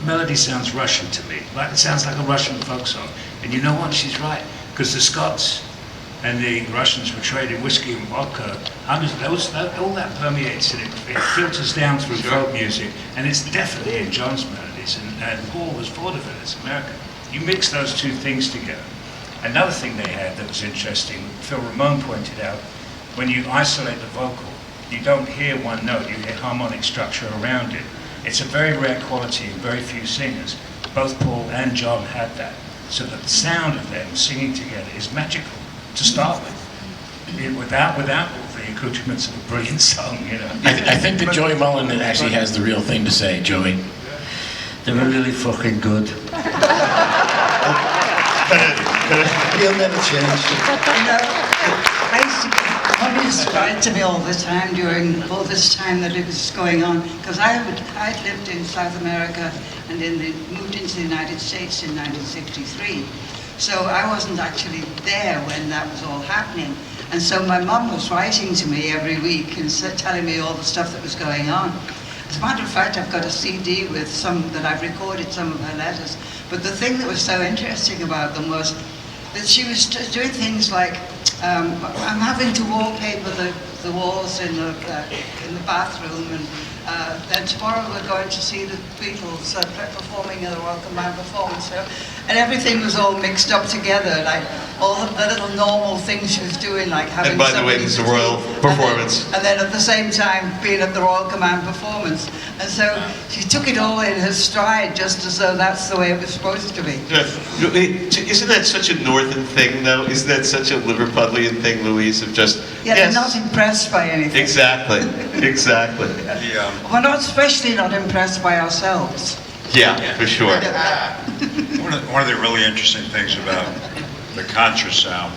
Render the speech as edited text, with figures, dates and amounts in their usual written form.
melody sounds Russian to me. Like it sounds like a Russian folk song. And you know what? She's right. Because the Scots and the Russians were trading whiskey and vodka. All that permeates and it filters down through folk music. And it's definitely in John's melodies. And Paul was vaudeville, it's American. You mix those two things together. Another thing they had that was interesting, Phil Ramone pointed out, when you isolate the vocal, you don't hear one note, you hear harmonic structure around it. It's a very rare quality in very few singers. Both Paul and John had that. So the sound of them singing together is magical to start with. Without all the accoutrements of a brilliant song, you know. I think that Joey Mullen actually has the real thing to say, Joey. They were really fucking good. He'll never change. You know, Mummy used to write to me all the time during all this time that it was going on, because I'd lived in South America and moved into the United States in 1963. So I wasn't actually there when that was all happening. And so my mum was writing to me every week and telling me all the stuff that was going on. As a matter of fact, I've got a CD with that I've recorded some of her letters. But the thing that was so interesting about them was that she was doing things like, I'm having to wallpaper the walls in the bathroom, and then tomorrow we're going to see the Beatles performing in the Royal Command performance. And everything was all mixed up together, like all the little normal things she was doing, like having. And by the way, this is a Royal performance. And then at the same time being at the Royal Command performance. And so she took it all in her stride, just as though that's the way it was supposed to be. Isn't that such a northern thing, though? Isn't that such a Liverpudlian thing, Louise, of just... Yeah, yes. they're not impressed by anything. Exactly, exactly. We're not, especially not impressed by ourselves. Yeah, for sure. One of the really interesting things about the Contra sound